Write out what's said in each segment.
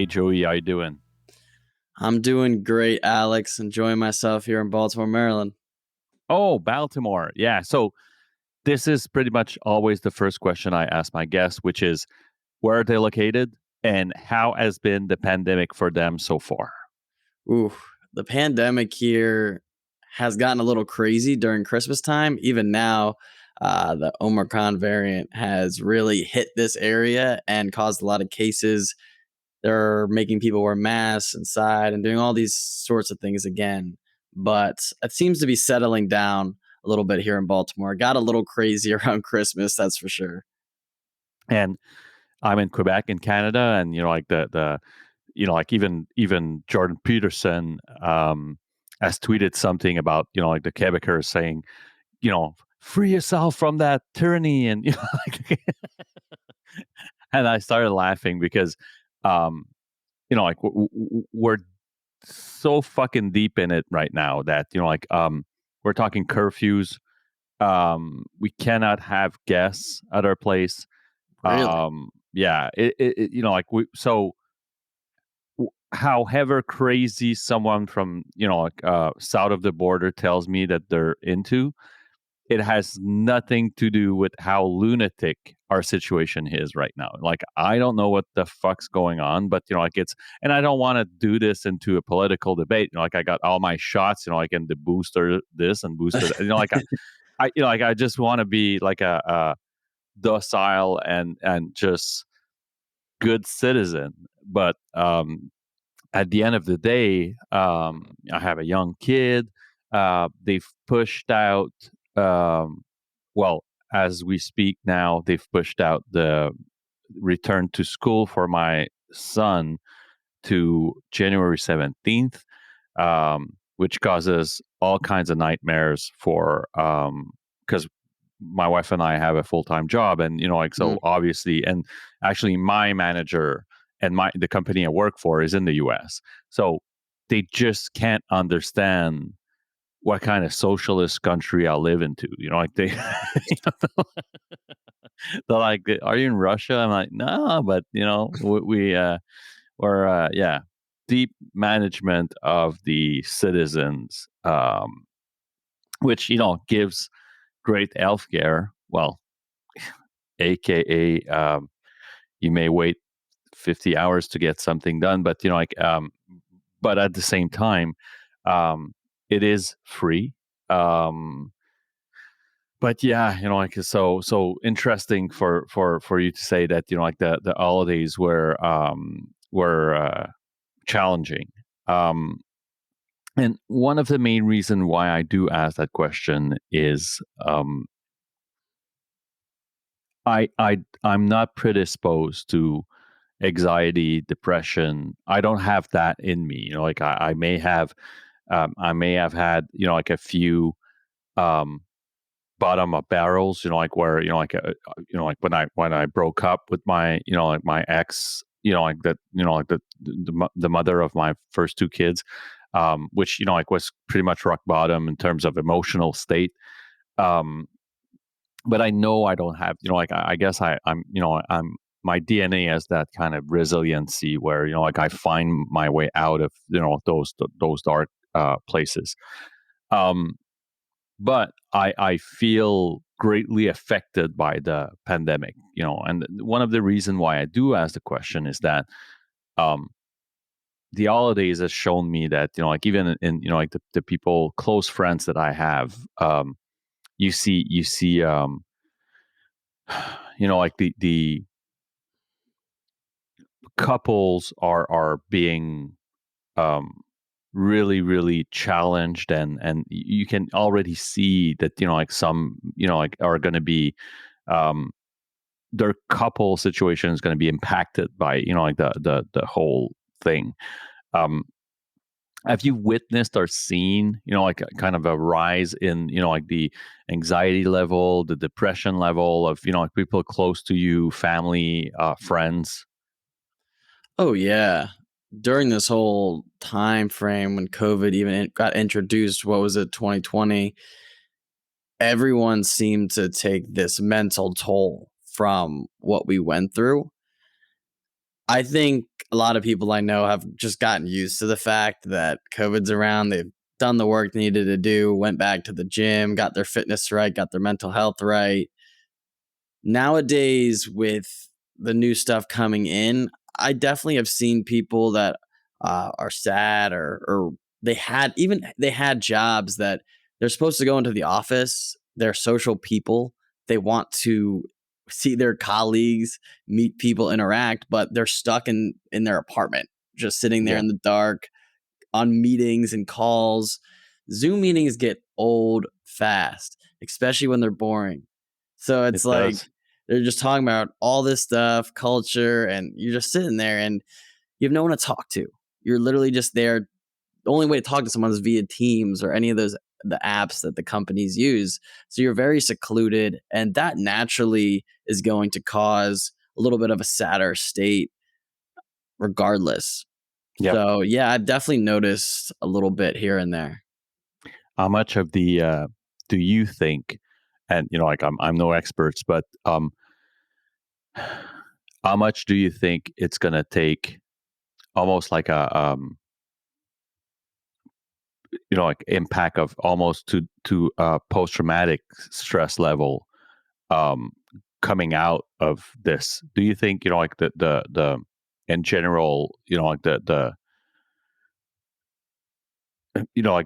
Hey Joey, how you doing? I'm doing great, Alex. Enjoying myself here in Baltimore, Maryland. Oh, Baltimore. Yeah. So this is pretty much always the first question I ask my guests, which is where are they located and how has been the pandemic for them so far? Ooh, the pandemic here has gotten a little crazy during Christmas time. Even now, the Omicron variant has really hit this area and caused a lot of cases. They're making people wear masks inside and doing all these sorts of things again. But it seems to be settling down a little bit here in Baltimore. It got a little crazy around Christmas, that's for sure. And I'm in Quebec in Canada, and like the like even Jordan Peterson has tweeted something about like the Quebecers saying free yourself from that tyranny, and like, and I started laughing because um like we're so fucking deep in it right now that we're talking curfews. We cannot have guests at our place. Really? Yeah, like we so however crazy someone from south of the border tells me that they're into, it has nothing to do with how lunatic our situation is right now. Like, I don't know what the fuck's going on, but like it's, and I don't want to do this into a political debate. Like, I got all my shots, like in the booster this and booster that. Like like I just want to be like a docile and just good citizen. But at the end of the day, I have a young kid. They've pushed out, um, well, as we speak now, they've pushed out the return to school for my son to January 17th, which causes all kinds of nightmares for, because my wife and I have a full time job, and like Mm. so obviously, and actually, my manager and the company I work for is in the U.S., so they just can't understand what kind of socialist country I live into. Like they, they're like, "Are you in Russia?" I'm like, "No," but we're yeah, deep management of the citizens, which gives great healthcare. Well, aka you may wait 50 hours to get something done, but but at the same time, um it is free. um but yeah, like so interesting for you to say that like the holidays were challenging. um and one of the main reason why I do ask that question is, I'm not predisposed to anxiety, depression. I don't have that in me. Like I may have had like a few um, bottom of barrels. Like where like when I broke up with my like my ex. Like that. Like the mother of my first two kids, which like was pretty much rock bottom in terms of emotional state. Um, but I know I don't have, like I guess I'm I'm my DNA has that kind of resiliency where like I find my way out of those dark places. Um, but I feel greatly affected by the pandemic, and one of the reason why I do ask the question is that um, the holidays has shown me that like even in like the people close friends that I have, you see like the couples are being um really really challenged, and you can already see that like some like are going to be um their couple situation is going to be impacted by like the whole thing. um have you witnessed or seen like a kind of a rise in like the anxiety level, the depression level of like people close to you, family, friends? Oh yeah. During this whole time frame when COVID even got introduced, what was it, 2020? Everyone seemed to take this mental toll from what we went through. I think a lot of people I know have just gotten used to the fact that COVID's around. They've done the work they needed to do, went back to the gym, got their fitness right, got their mental health right. Nowadays, with the new stuff coming in, I definitely have seen people that are sad, or they had jobs that they're supposed to go into the office. They're social people. They want to see their colleagues, meet people, interact, but they're stuck in their apartment, just sitting there Yeah, in the dark on meetings and calls. Zoom meetings get old fast, especially when they're boring. So it it's like does. they're just talking about all this stuff, culture, and you're just sitting there and you have no one to talk to. You're literally just there. The only way to talk to someone is via Teams or any of the apps that the companies use. So you're very secluded, and that naturally is going to cause a little bit of a sadder state regardless. Yep. So, yeah, I've definitely noticed a little bit here and there. How much of the do you think, and like I'm no experts, but how much do you think it's gonna take, almost like a like impact of almost to post traumatic stress level, um coming out of this? Do you think, like the in general, like like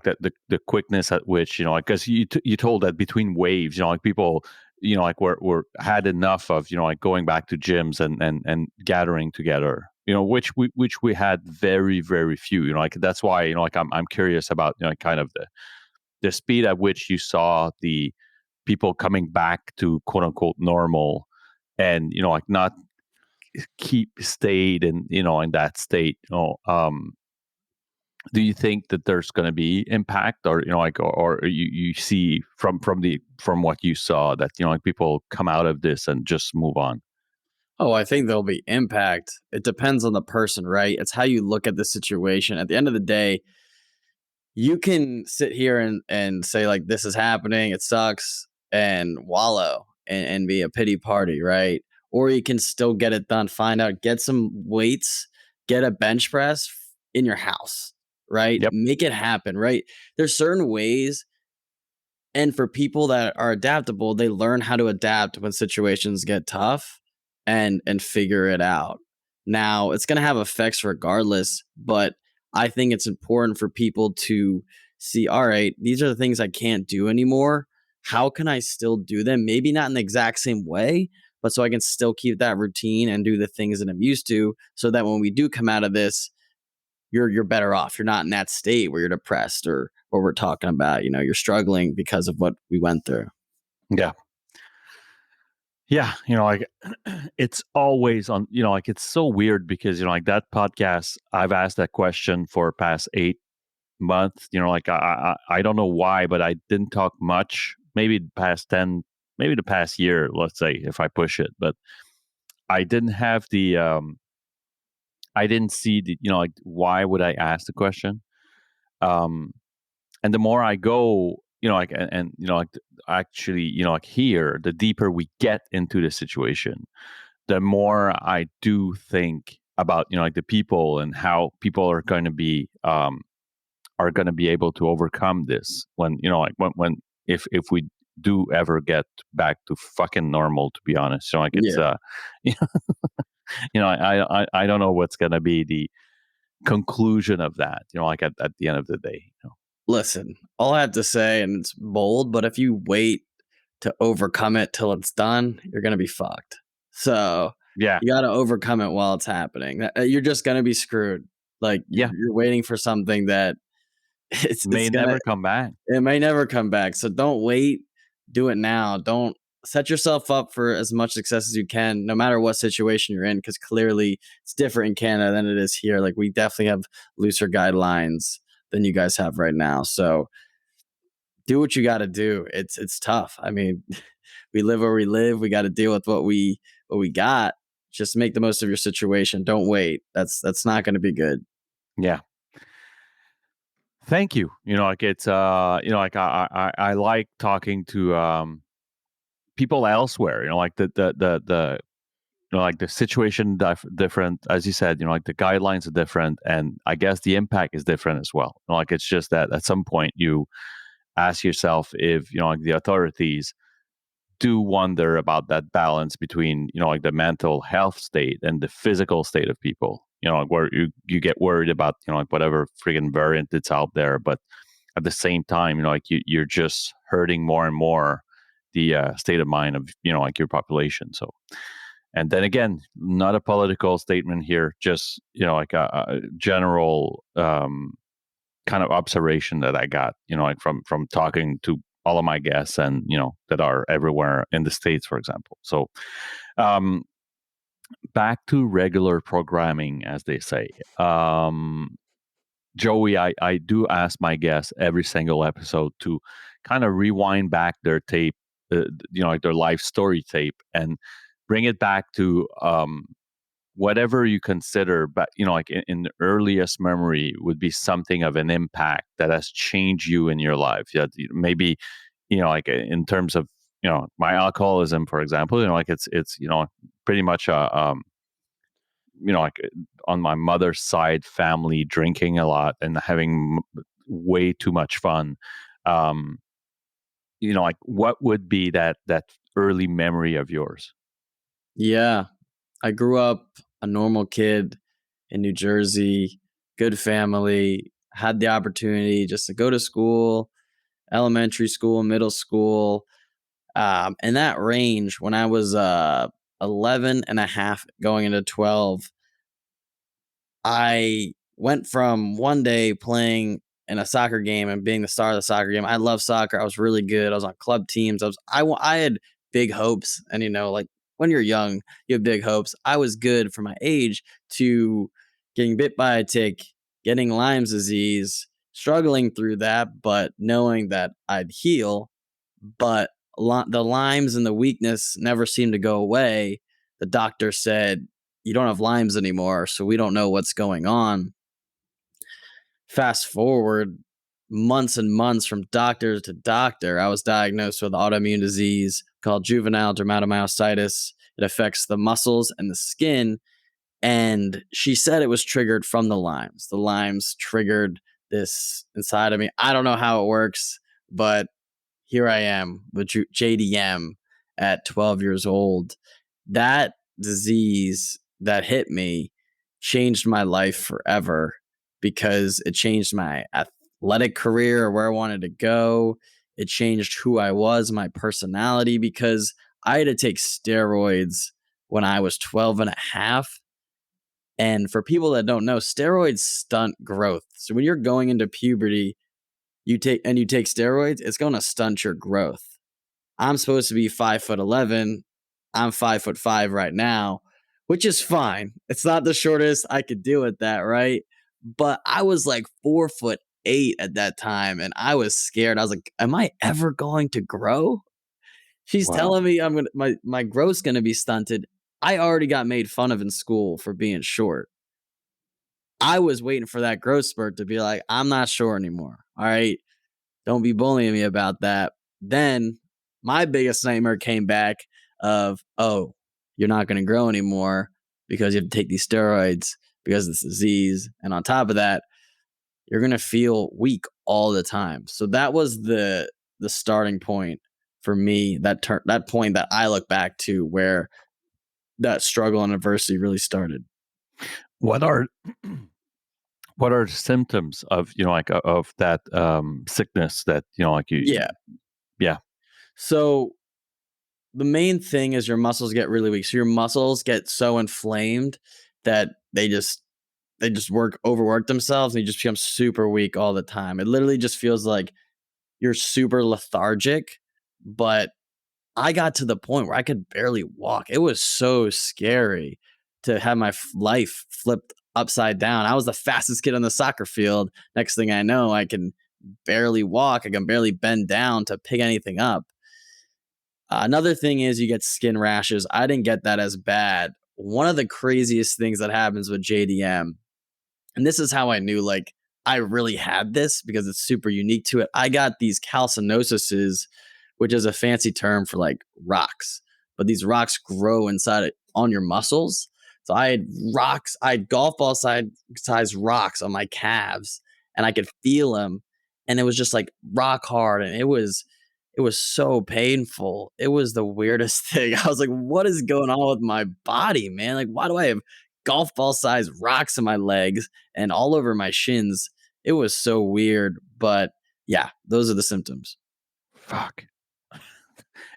the quickness at which, like, because you told that between waves, like people, like were had enough of, like going back to gyms and gathering together, which we had very very few, like that's why, like I'm curious about, kind of the speed at which you saw the people coming back to quote unquote normal, and like not keep stayed in, in that state. Do you think that there's going to be impact, or like, or you see from what you saw that, like people come out of this and just move on? Oh, I think there'll be impact. It depends on the person, right? It's how you look at the situation. At the end of the day, you can sit here and say, like, this is happening, it sucks, and wallow and be a pity party, right? Or you can still get it done, find out, get some weights, get a bench press in your house, right? Yep. Make it happen, right? There's certain ways. And for people that are adaptable, they learn how to adapt when situations get tough and figure it out. Now, it's going to have effects regardless, but I think it's important for people to see, all right, these are the things I can't do anymore. How can I still do them? Maybe not in the exact same way, but so I can still keep that routine and do the things that I'm used to, so that when we do come out of this, you're better off. You're not in that state where you're depressed, or what we're talking about. You're struggling because of what we went through. Yeah. Yeah, like it's always on, like it's so weird because, like that podcast, I've asked that question for past 8 months, like I don't know why, but I didn't talk much, maybe the past 10, maybe the past year, let's say, if I push it, but I didn't have I didn't see the, like, why would I ask the question? Um, and the more I go, like, and like, actually, like here, the deeper we get into the situation, the more I do think about, like the people and how people are going to be able to overcome this when, like when if we do ever get back to fucking normal, to be honest. Like it's Yeah. you I don't know what's going to be the conclusion of that, like at the end of the day, Listen, all I have to say, and it's bold, but if you wait to overcome it till it's done, you're gonna be fucked. So yeah. you got to overcome it while it's happening. You're just gonna be screwed. Like Yeah, you're waiting for something that it's may gonna never come back. it may never come back. So don't wait. Do it now. Don't set yourself up for as much success as you can, no matter what situation you're in, because clearly it's different in Canada than it is here. Like we definitely have looser guidelines than you guys have right now. So do what you got to do. It's tough. I mean, we live where we live. We got to deal with what we got. Just make the most of your situation. Don't wait. That's not going to be good. Yeah. Thank you. Like it's like I like talking to people elsewhere, like the like the situation different, as you said, like the guidelines are different, and I guess the impact is different as well. Like it's just that at some point you ask yourself if like the authorities do wonder about that balance between like the mental health state and the physical state of people. Like where you get worried about like whatever friggin' variant that's out there, but at the same time, like you're just hurting more and more the state of mind of like your population. So, and then again, not a political statement here, just like a general kind of observation that I got, like from talking to all of my guests and that are everywhere in the States, for example. So um, back to regular programming, as they say. Joey, I do ask my guests every single episode to kind of rewind back their tape, like their life story tape, and bring it back to whatever you consider, but like in the earliest memory would be something of an impact that has changed you in your life. Yeah, maybe like in terms of my alcoholism, for example. Like it's pretty much a like on my mother's side family drinking a lot and having way too much fun. Um, like what would be that early memory of yours? Yeah, I grew up a normal kid in New Jersey, good family, had the opportunity just to go to school, elementary school, middle school. In that range, when I was 11 and a half going into 12, I went from one day playing in a soccer game and being the star of the soccer game. I love soccer. I was really good. I was on club teams. I had big hopes, and like when you're young, you have big hopes. I was good for my age to getting bit by a tick, getting Lyme's disease, struggling through that, but knowing that I'd heal. But the Lyme's and the weakness never seemed to go away. The doctor said, you don't have Lyme's anymore, so we don't know what's going on. Fast forward months and months from doctor to doctor, I was diagnosed with autoimmune disease called juvenile dermatomyositis. It affects the muscles and the skin. And she said it was triggered from the Lyme's. The Lyme's triggered this inside of me. I don't know how it works, but here I am with JDM at 12 years old. That disease that hit me changed my life forever because it changed my athletic career or where I wanted to go. It changed who I was, my personality, because I had to take steroids when I was 12 and a half. And for people that don't know, steroids stunt growth. So when you're going into puberty, you take steroids, it's going to stunt your growth. I'm supposed to be 5'11". I'm 5'5" right now, which is fine. It's not the shortest I could do at that, right? But I was like 4'8" at that time, and I was scared. I was like, "Am I ever going to grow?" She's Wow. telling me my growth's gonna be stunted. I already got made fun of in school for being short. I was waiting for that growth spurt to be like, "I'm not short anymore. All right, don't be bullying me about that." Then my biggest nightmare came back of, oh, you're not going to grow anymore because you have to take these steroids because of this disease. And on top of that, you're going to feel weak all the time. So that was the starting point for me, that point that I look back to where that struggle and adversity really started. What are what are the symptoms of like of that sickness that like you Yeah. yeah. So the main thing is your muscles get really weak. So your muscles get so inflamed that they just overwork themselves and you just become super weak all the time. It literally just feels like you're super lethargic, but I got to the point where I could barely walk. It was so scary to have my life flipped upside down. I was the fastest kid on the soccer field. Next thing I know, I can barely walk. I can barely bend down to pick anything up. Another thing is you get skin rashes. I didn't get that as bad. One of the craziest things that happens with JDM, and this is how I knew like I really had this because it's super unique to it. I got these calcinosises, which is a fancy term for like rocks, but these rocks grow inside it on your muscles. So I had golf ball size rocks on my calves, and I could feel them, and it was just like rock hard, and it was so painful. It was the weirdest thing. I was like, "What is going on with my body, man? Like, why do I have golf ball size rocks in my legs and all over my shins?" It was so weird, but yeah, those are the symptoms. Fuck.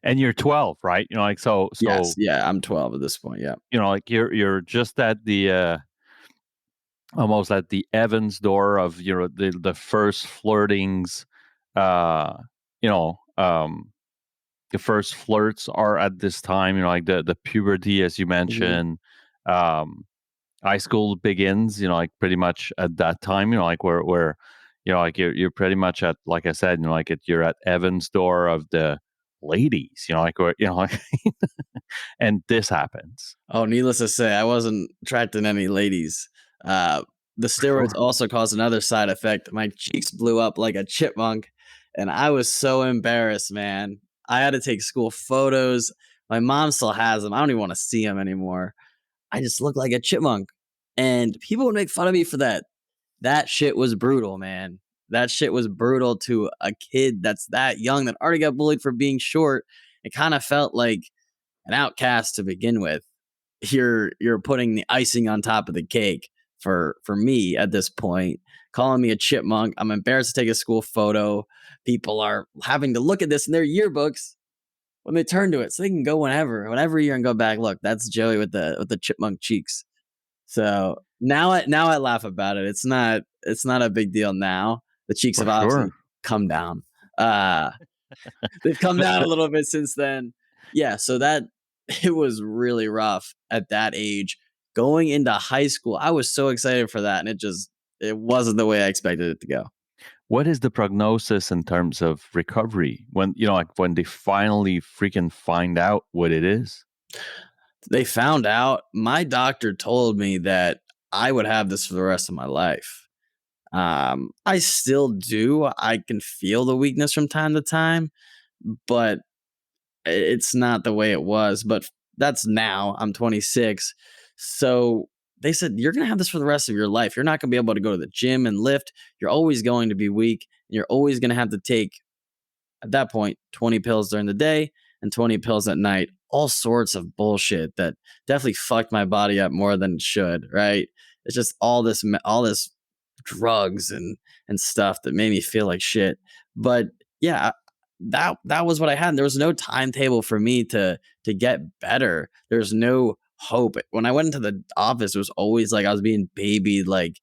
And you're 12, right? Like, so Yes, so, yeah, I'm 12 at this point, yeah. like, you're just at the, almost at the Evans door of, the first flirtings, uh, you know, the first flirts are at this time, like the puberty, as you Mhm. mentioned. Um, High school begins, like pretty much at that time, like where, like you're pretty much at, like I said, like you're at Evans door of the ladies, like where, like, and this happens. Oh, needless to say, I wasn't attracting any ladies. Uh, the steroids Sure. also caused another side effect. My cheeks blew up like a chipmunk, and I was so embarrassed, man. I had to take school photos. My mom still has them. I don't even want to see them anymore. I just look like a chipmunk, and people would make fun of me for that. That shit was brutal, man. That shit was brutal to a kid that's that young that already got bullied for being short. It kind of felt like an outcast to begin with. You're putting the icing on top of the cake for me at this point, calling me a chipmunk. I'm embarrassed to take a school photo. People are having to look at this in their yearbooks when they turn to it, so they can go whenever year and go back. Look, that's Joey with the chipmunk cheeks. So now I laugh about it. It's not a big deal now. The cheeks For have sure. obviously come down. Uh They've come down a little bit since then. Yeah, so that it was really rough at that age. Going into high school, I was so excited for that, and it wasn't the way I expected it to go. What is the prognosis in terms of recovery when, like when they finally freaking find out what it is? They found out my doctor told me that I would have this for the rest of my life. I still do. I can feel the weakness from time to time, but it's not the way it was, but that's now. I'm 26. So they said, "You're going to have this for the rest of your life. You're not going to be able to go to the gym and lift. You're always going to be weak. And you're always going to have to take, at that point, 20 pills during the day and 20 pills at night." All sorts of bullshit that definitely fucked my body up more than it should, right? It's just all this drugs and stuff that made me feel like shit. But yeah, that was what I had. And there was no timetable for me to get better. There's no hope. When I went into the office, it was always like I was being babied, like,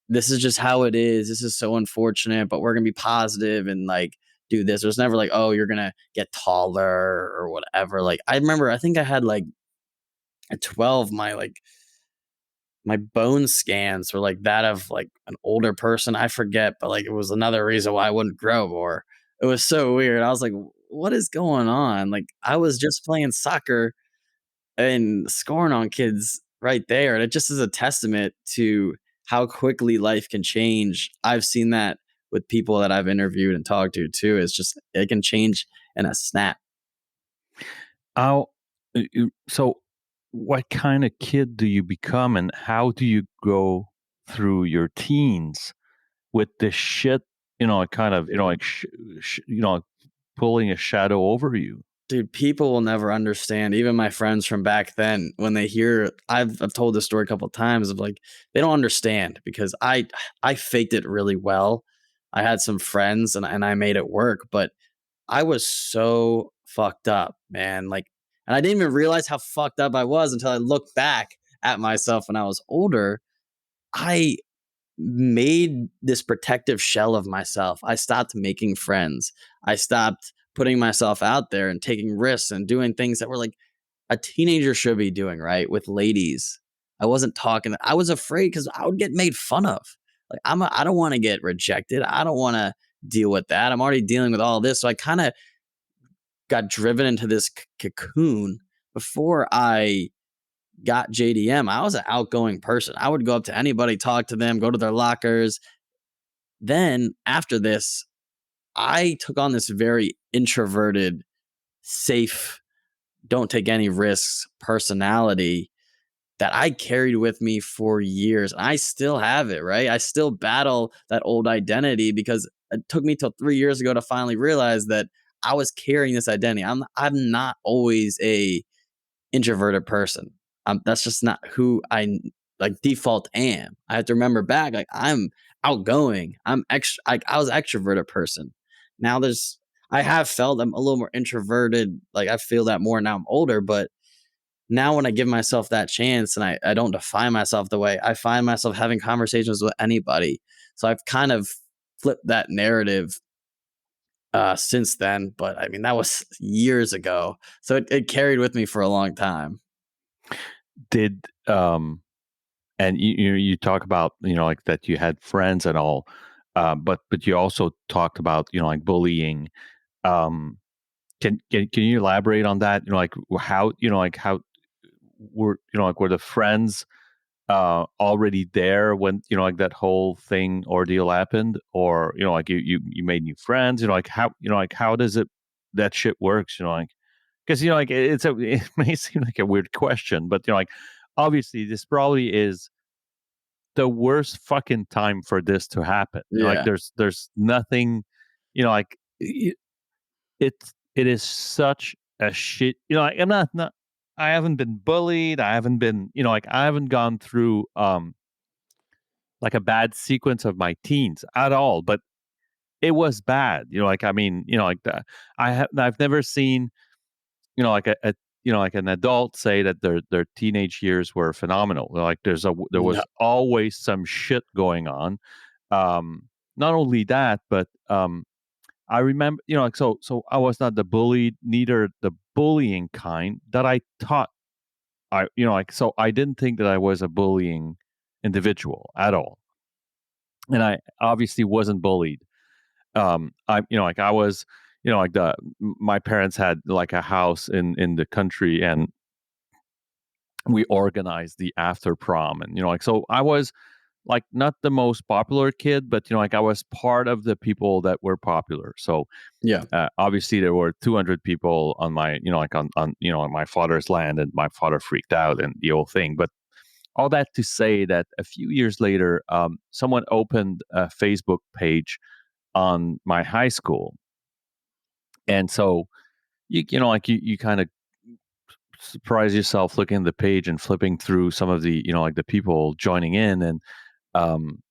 this is just how it is. This is so unfortunate, but we're gonna be positive and like do this. There's never like, oh, you're gonna get taller or whatever. Like I remember, I think I had like at 12, my bone scans were like that of like an older person. I forget, but like it was another reason why I wouldn't grow more. It was so weird. I was like, what is going on? Like I was just playing soccer and scoring on kids right there. And it just is a testament to how quickly life can change. I've seen that with people that I've interviewed and talked to too. It's just it can change in a snap. How, so what kind of kid do you become and how do you go through your teens with this shit, kind of, like, pulling a shadow over you? Dude, people will never understand. Even my friends from back then, when they hear, I've told this story a couple of times of like they don't understand because I faked it really well. I had some friends and I made it work, but I was so fucked up, man. Like, and I didn't even realize how fucked up I was until I looked back at myself when I was older. I made this protective shell of myself. I stopped making friends. I stopped putting myself out there and taking risks and doing things that were like a teenager should be doing, right? With ladies. I wasn't talking. I was afraid because I would get made fun of. Like I don't want to get rejected. I don't want to deal with that. I'm already dealing with all this. So I kind of got driven into this cocoon before I got JDM. I was an outgoing person. I would go up to anybody, talk to them, go to their lockers. Then after this, I took on this very introverted, safe don't take any risks personality that I carried with me for years. I still have it, right? I still battle that old identity because it took me till 3 years ago to finally realize that I was carrying this identity. I'm not always a introverted person. That's just not who like default am. I have to remember back, like I'm outgoing. I'm extra. Like I was an extroverted person. Now I have felt I'm a little more introverted. Like I feel that more now I'm older, but now when I give myself that chance and I don't define myself the way I find myself having conversations with anybody. So I've kind of flipped that narrative since then. But I mean, that was years ago. So it carried with me for a long time. Did and you talk about, like that you had friends and all, but you also talked about, like bullying. Um, can you elaborate on that? Like how, like how were, like were the friends already there when, like that whole thing ordeal happened, or like you made new friends, like how, like how does it that shit works, like because like it may seem like a weird question, but like obviously this probably is the worst fucking time for this to happen. Like Yeah. there's nothing, like it is such a shit. Like I'm not I haven't been bullied. I haven't been, like I haven't gone through like a bad sequence of my teens at all, but it was bad. Like I mean, like I've never seen, like a like an adult say that their teenage years were phenomenal. Like there No. was always some shit going on. Um, Not only that, but I remember, like so I was not the bullied, neither the bullying kind that I thought like so I didn't think that I was a bullying individual at all, and I obviously wasn't bullied. I like I was, like my parents had like a house in the country, and we organized the after prom, and like so I was like not the most popular kid, but like I was part of the people that were popular. So Yeah. obviously there were 200 people on my, like on on my father's land, and my father freaked out and the whole thing. But all that to say that a few years later, someone opened a Facebook page on my high school, and so like you kind of surprise yourself looking at the page and flipping through some of the, like the people joining in, and um,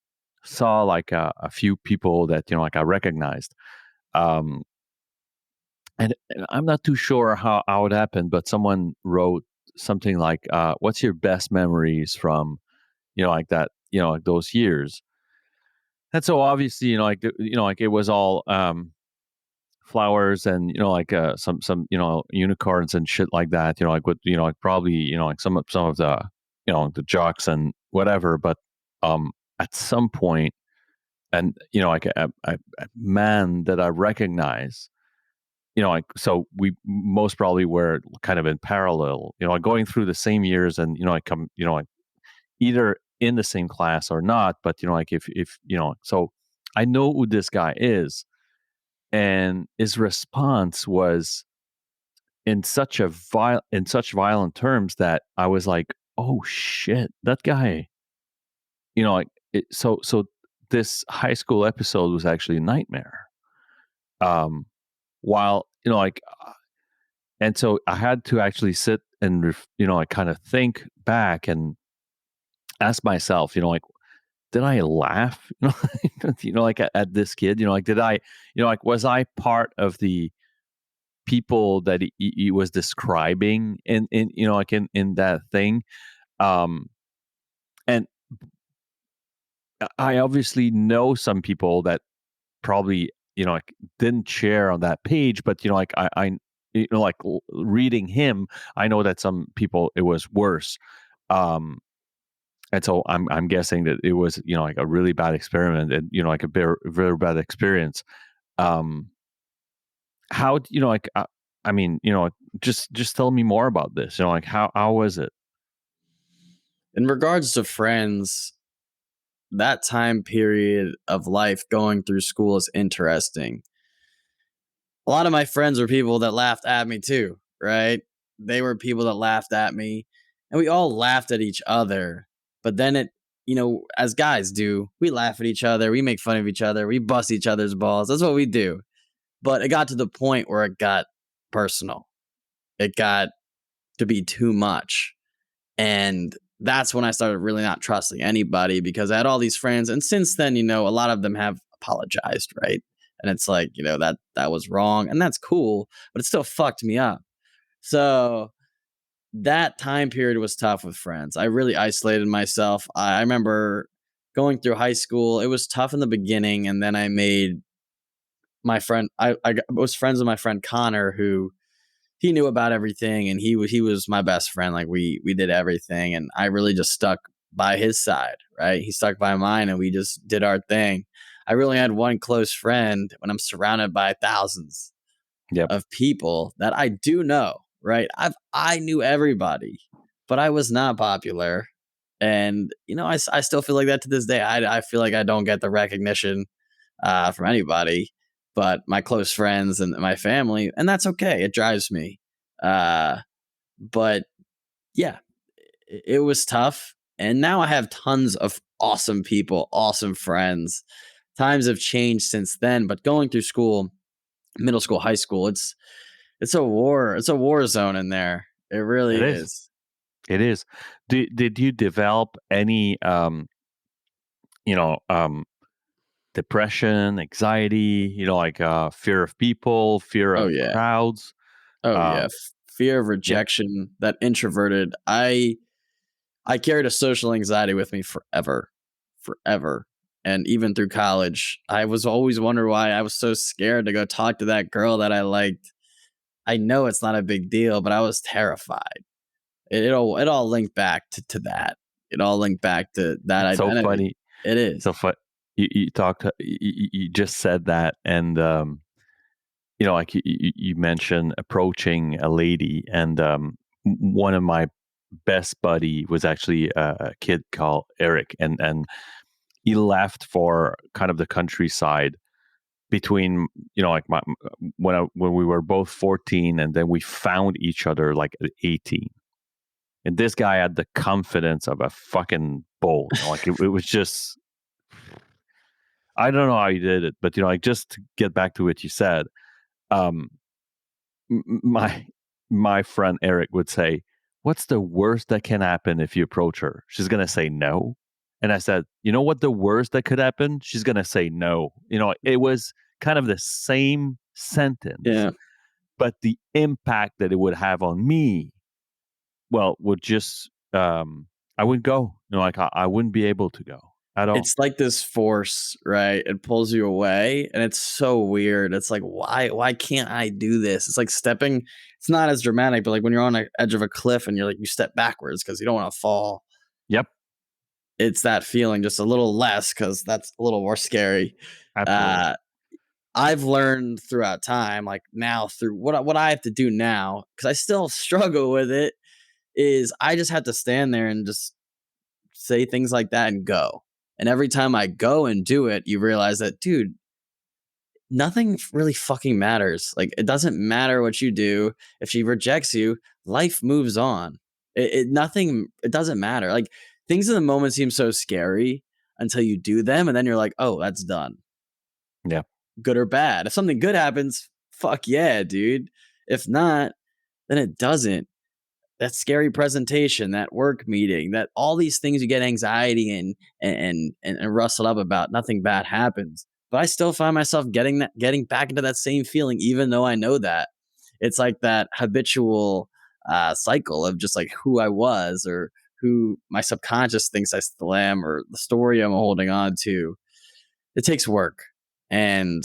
saw like a few people that, like I recognized. Um, and I'm not too sure how it happened, but someone wrote something like, "What's your best memories from, like that, like those years?" And so obviously, like like it was all flowers and, like some unicorns and shit like that. Like what, like probably, like some of the, the jocks and whatever. But at some point, and like a man that I recognize, like so we most probably were kind of in parallel, like going through the same years, and like come, like either in the same class or not, but like if so I know who this guy is, and his response was in such violent terms that I was like, oh shit, that guy, like so this high school episode was actually a nightmare. um while like and so I had to actually sit and I kind of think back and ask myself, like, did I laugh? Like at this kid, like did I, like was I part of the people that he was describing in like in that thing? Um, and I obviously know some people that probably, like didn't share on that page, but like I like reading him, I know that some people it was worse. Um, and so I'm guessing that it was, like a really bad experiment, and like a very, very bad experience. Um, how like I mean, just tell me more about this. Like how was it? In regards to friends, that time period of life going through school is interesting. A lot of my friends were people that laughed at me too, right? they were people that laughed at me, and we all laughed at each other. But then as guys do, we laugh at each other, we make fun of each other, we bust each other's balls. That's what we do. But it got to the point where it got personal. It got to be too much. And that's when I started really not trusting anybody because I had all these friends. And since then, a lot of them have apologized, right? And it's like, that was wrong. And that's cool, but it still fucked me up. So that time period was tough with friends. I really isolated myself. I remember going through high school. It was tough in the beginning. And then I made my friend, was friends with my friend Connor, who he knew about everything, and he was my best friend. Like we did everything, and I really just stuck by his side, right? He stuck by mine, and we just did our thing. I really had one close friend when I'm surrounded by thousands Yep. of people that I do know, right? I knew everybody, but I was not popular. And I still feel like that to this day. I feel like I don't get the recognition from anybody but my close friends and my family, and that's okay. It drives me. Uh, but yeah, it was tough, and now I have tons of awesome people, awesome friends. Times have changed since then, but going through school, middle school, high school, it's a war. It's a war zone in there. It It really is. is. It is. Did you develop any you know, depression, anxiety, like fear of people, fear Oh of yeah. crowds? Oh yeah. Um, Fear of yeah. rejection. That introverted. I carried a social anxiety with me forever, forever. And even through college, I was always wondering why I was so scared to go talk to that girl that I liked. I know it's not a big deal, but I was terrified. It all linked back to that. It all linked back to that It's so identity. funny. It is. So fun. You just said that, and like you mentioned approaching a lady, and one of my best buddy was actually a kid called Eric, and he left for kind of the countryside between like when we were both 14, and then we found each other like at 18. And this guy had the confidence of a fucking bull. Like it was just, I don't know how he did it, but like just to get back to what you said, um, my friend Eric would say, "What's the worst that can happen if you approach her? She's gonna say no." And I said, "You know what? The worst that could happen? She's gonna say no." It was kind of the same sentence, Yeah. but the impact that it would have on me, well, would just I wouldn't go. Like I wouldn't be able to go at all. It's like this force, right? It pulls you away, and it's so weird. It's like, why can't I do this? It's like stepping. It's not as dramatic, but like when you're on the edge of a cliff and you step backwards because you don't want to fall. Yep, It's that feeling, just a little less because that's a little more scary. absolutely. Uh, I've learned throughout time, like now through what I have to do now, because I still struggle with it, is I just have to stand there and just say things like that and go. And every time I go and do it, you realize that, dude, nothing really fucking matters. Like it doesn't matter what you do. If she rejects you, life moves on. It doesn't matter. Like things in the moment seem so scary until you do them, and then you're like, oh, that's done. Yeah, Good or bad. If something good happens, fuck yeah, dude. If not, then it doesn't. That scary presentation, that work meeting, that all these things you get anxiety and rustled up about, nothing bad happens. But I still find myself getting back into that same feeling, even though I know that. It's like that habitual cycle of just like who I was or who my subconscious thinks I still am or the story I'm holding on to. It takes work, and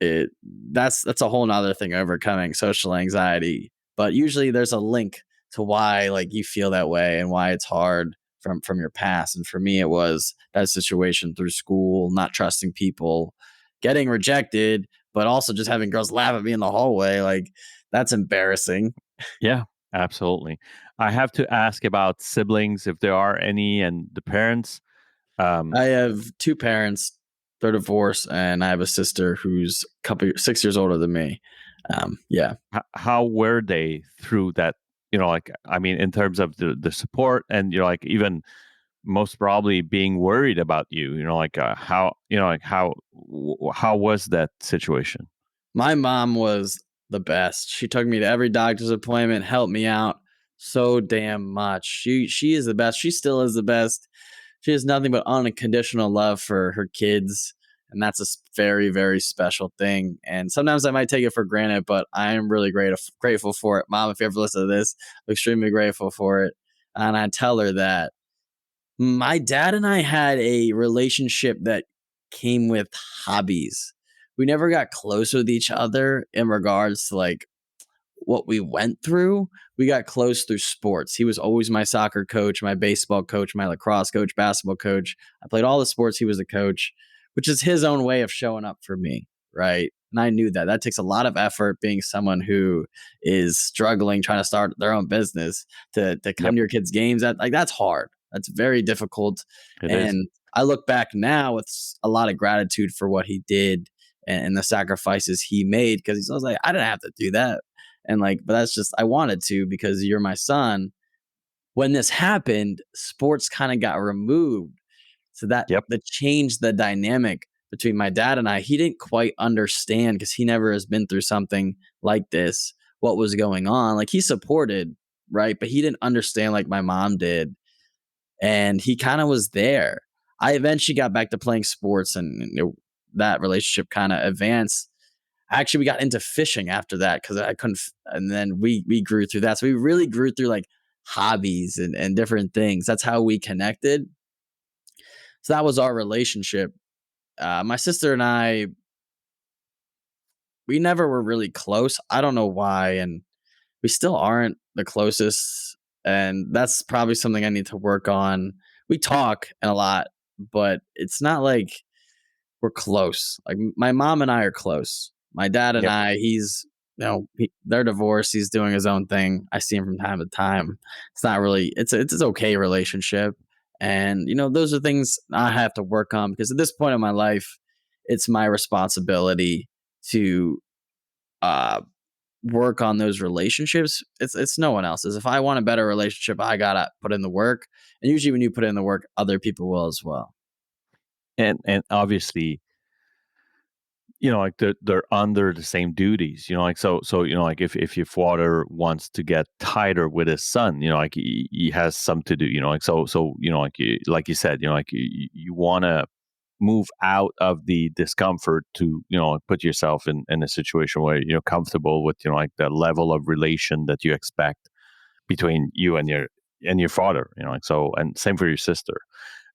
it that's a whole nother thing, overcoming social anxiety. But usually there's a link to why like you feel that way and why it's hard from your past. And for me it was that situation through school, not trusting people, getting rejected, but also just having girls laugh at me in the hallway. Like that's embarrassing. yeah, absolutely. I have to ask about siblings, if there are any, and the parents. Um, I have two parents, they're divorced, and I have a sister who's 6 years older than me. Yeah. how were they through that? like, I mean, in terms of the support and, like, even most probably being worried about you, like, how, like, how was that situation? My mom was the best. She took me to every doctor's appointment, helped me out so damn much. She is the best. She still is the best. She has nothing but unconditional love for her kids, and that's a very very special thing. And sometimes I might take it for granted, but I am really grateful for it. Mom, if you ever listen to this, I'm extremely grateful for it. And I tell her that my dad and I had a relationship that came with hobbies. We never got close with each other in regards to like what we went through. We got close through sports. He was always my soccer coach, my baseball coach, my lacrosse coach, basketball coach. I played all the sports. He was the coach, which is his own way of showing up for me. Right. And I knew that that takes a lot of effort being someone who is struggling, trying to start their own business to come Yep, to your kids' games. That's hard. That's very difficult. it is. And I look back now with a lot of gratitude for what he did and the sacrifices he made because I was like, I didn't have to do that. And like, but that's just I wanted to because you're my son. When this happened, sports kind of got removed. So Yep, that changed the dynamic between my dad and I. He didn't quite understand because he never has been through something like this, what was going on. Like he supported, right? But he didn't understand like my mom did. And he kind of was there. I eventually got back to playing sports and that relationship kind of advanced. Actually, we got into fishing after that because I couldn't. And then we grew through that. So we really grew through like hobbies and different things. That's how we connected. So that was our relationship. My sister and I, we never were really close. I don't know why, and we still aren't the closest. And that's probably something I need to work on. We talk a lot, but it's not like we're close. Like my mom and I are close. My dad and yep. I, they're divorced. He's doing his own thing. I see him from time to time. It's not really. It's an okay relationship, and those are things I have to work on because at this point in my life, it's my responsibility to uh work on those relationships. It's no one else's. If I want a better relationship, I gotta put in the work, and usually when you put in the work, other people will as well. And obviously, like they're under the same duties, like, so, like, if your father wants to get tighter with his son, like, he has some to do, like, so, like you said, like, you want to move out of the discomfort to, put yourself in a situation where you're comfortable with, like, the level of relation that you expect between you and your father, like, so, and same for your sister.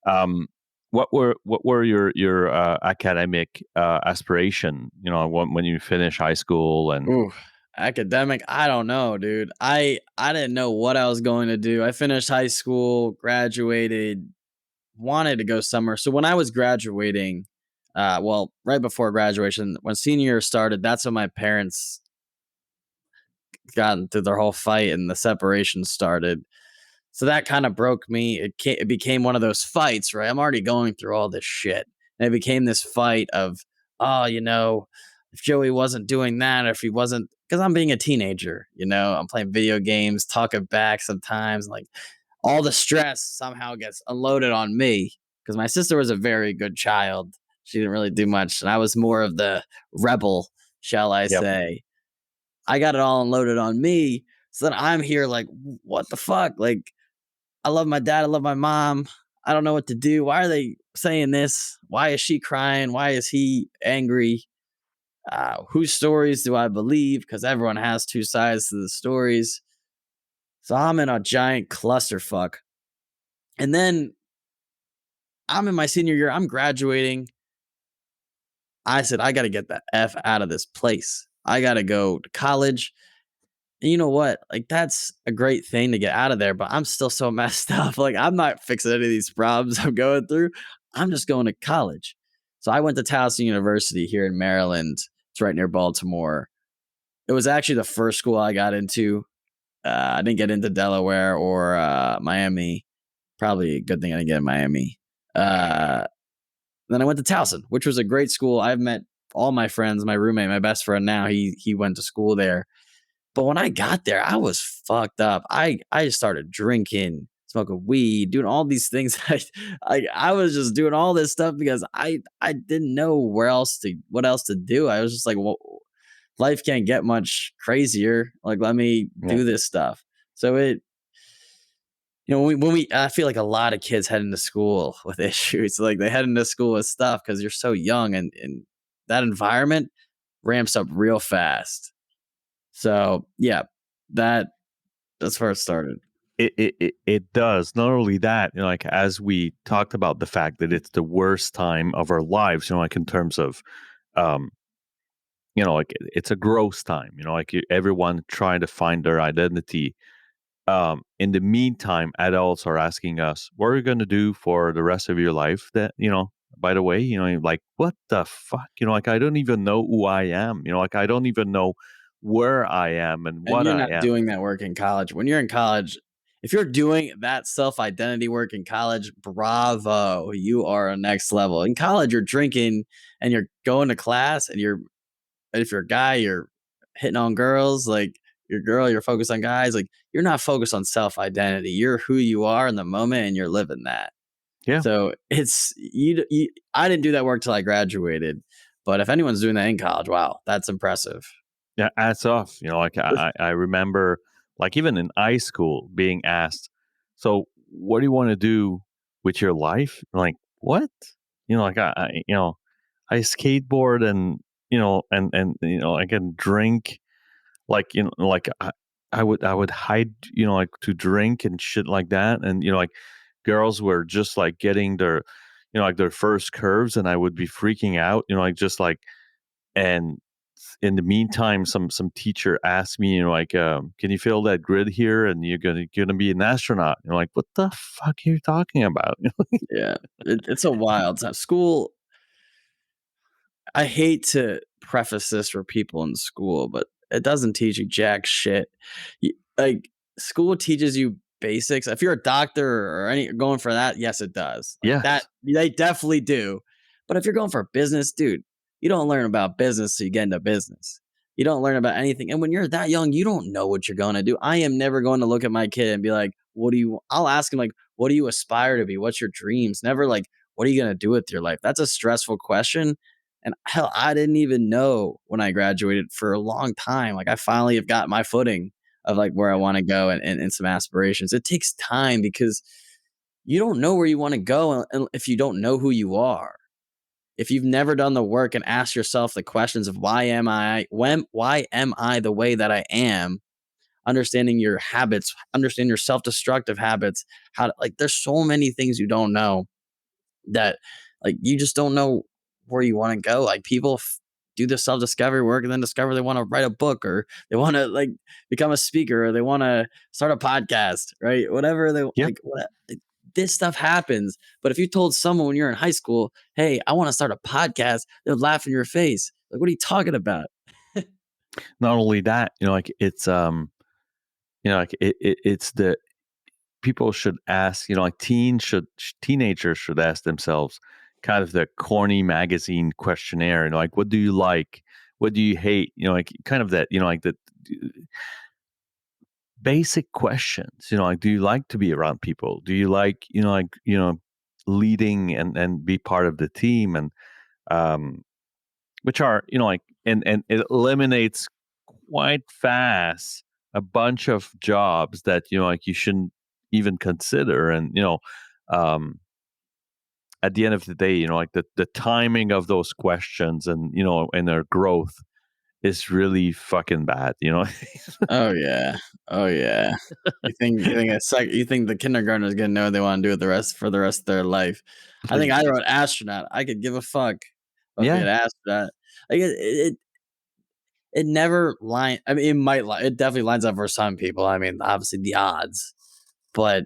um what were your academic aspiration, when you finish high school and Ooh, academic, I don't know, dude. I didn't know what I was going to do. I finished high school, graduated, wanted to go somewhere. So when I was graduating, well, right before graduation, when senior year started, that's when my parents got into their whole fight and the separation started. So that kind of broke me. It became one of those fights, right? I'm already going through all this shit. And it became this fight of, oh, if Joey wasn't doing that, or if he wasn't, because I'm being a teenager, I'm playing video games, talking back sometimes, like all the stress somehow gets unloaded on me because my sister was a very good child. She didn't really do much. And I was more of the rebel, shall I yep, say. I got it all unloaded on me. So then I'm here like, what the fuck? Like, I love my dad. I love my mom. I don't know what to do. Why are they saying this? Why is she crying? Why is he angry? Whose stories do I believe? Because everyone has two sides to the stories. So I'm in a giant clusterfuck. And then I'm in my senior year. I'm graduating. I said, I got to get the F out of this place. I got to go to college. And you know what? Like, that's a great thing to get out of there, but I'm still so messed up. Like, I'm not fixing any of these problems I'm going through. I'm just going to college. So I went to Towson University here in Maryland. It's right near Baltimore. It was actually the first school I got into. I didn't get into Delaware or Miami. Probably a good thing I didn't get in Miami. Uh, then I went to Towson, which was a great school. I've met all my friends, my roommate, my best friend now. He went to school there. But when I got there, I was fucked up. I just started drinking, smoking weed, doing all these things. I was just doing all this stuff because I didn't know where else to what else to do. I was just like, well, life can't get much crazier. Like, let me Yeah. do this stuff. So I feel like a lot of kids head into school with issues. Like they head into school with stuff because you're so young, and that environment ramps up real fast. So yeah, that that's where it started. It does. Not only that, like as we talked about the fact that it's the worst time of our lives, like in terms of, um, like it's a gross time. Like everyone trying to find their identity. In the meantime, adults are asking us, "What are you going to do for the rest of your life?" That by the way, you're like, "What the fuck?" Like I don't even know who I am. Like I don't even know where I am and And what you're I not am. doing that work in college. When you're in college, if you're doing that self identity work in college, bravo, you are a next level. In college, you're drinking and you're going to class, and if you're a guy, you're hitting on girls. Like your girl, you're focused on guys. Like you're not focused on self identity. You're who you are in the moment, and you're living that. Yeah. So it's you. I didn't do that work till I graduated, but if anyone's doing that in college, wow, that's impressive. Yeah, adds off. Like I remember, like even in high school, being asked, "So, what do you want to do with your life?" I'm like, what? Like I skateboard and I can drink. Like like I would hide, like to drink and shit like that, and like girls were just like getting their, like their first curves, and I would be freaking out, like just like and in the meantime, some teacher asked me, like, "Can you fill that grid here? And you're gonna be an astronaut." Like, what the fuck are you talking about? Yeah, it's a wild time. School, I hate to preface this for people in school, but it doesn't teach you jack shit. Like school teaches you basics. If you're a doctor or any going for that, yes, it does. Like that, Yes. they definitely do. But if you're going for business, dude, you don't learn about business so you get into business. You don't learn about anything. And when you're that young, you don't know what you're going to do. I am never going to look at my kid and be like, "What do you?" I'll ask him like, "What do you aspire to be? What's your dreams?" Never like, "What are you going to do with your life?" That's a stressful question, and hell, I didn't even know when I graduated for a long time. Like I finally have got my footing of like where I want to go, and some aspirations. It takes time because you don't know where you want to go if you don't know who you are. If you've never done the work and asked yourself the questions of why am I the way that I am, understanding your habits, understand your self-destructive habits, like there's so many things you don't know that like you just don't know where you want to go. Like people do the self discovery work and then discover they want to write a book, or they want to like become a speaker, or they want to start a podcast, right? Whatever they Yeah. like, this stuff happens. But if you told someone when you're in high school, "Hey, I want to start a podcast," they would laugh in your face. Like, what are you talking about? Not only that, like it's like it's the people should ask, like teenagers should ask themselves kind of the corny magazine questionnaire, like what do you like? What do you hate? Like kind of that, like the basic questions, like do you like to be around people? Do you like, leading and be part of the team? And um which are, like and it eliminates quite fast a bunch of jobs that, like you shouldn't even consider. And um at the end of the day, like the timing of those questions and and their growth is really fucking bad, Oh yeah. Oh yeah. You think the kindergartner is gonna know what they want to do with the rest of their life. I think I wrote astronaut. I could give a fuck about being Yeah. an astronaut. Like it never line. I mean, it might line. It definitely lines up for some people. I mean, obviously the odds, but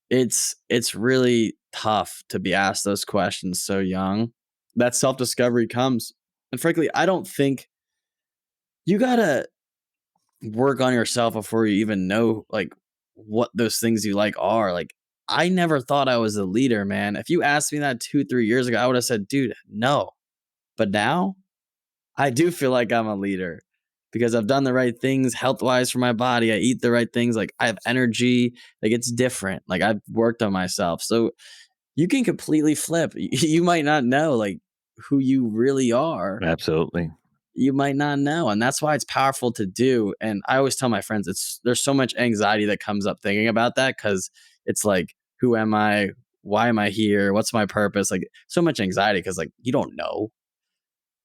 it's really tough to be asked those questions so young. That self discovery comes, and frankly, I don't think you gotta work on yourself before you even know like what those things you like are. Like I never thought I was a leader, man. If you asked me that 2, 3 years ago, I would have said, dude, no. But now I do feel like I'm a leader. because I've done the right things health wise for my body. I eat the right things. Like I have energy. Like it's different. Like I've worked on myself. So you can completely flip. You might not know like who you really are. Absolutely. You might not know. And that's why it's powerful to do. And I always tell my friends there's so much anxiety that comes up thinking about that because it's like, who am I? Why am I here? What's my purpose? Like so much anxiety because like you don't know,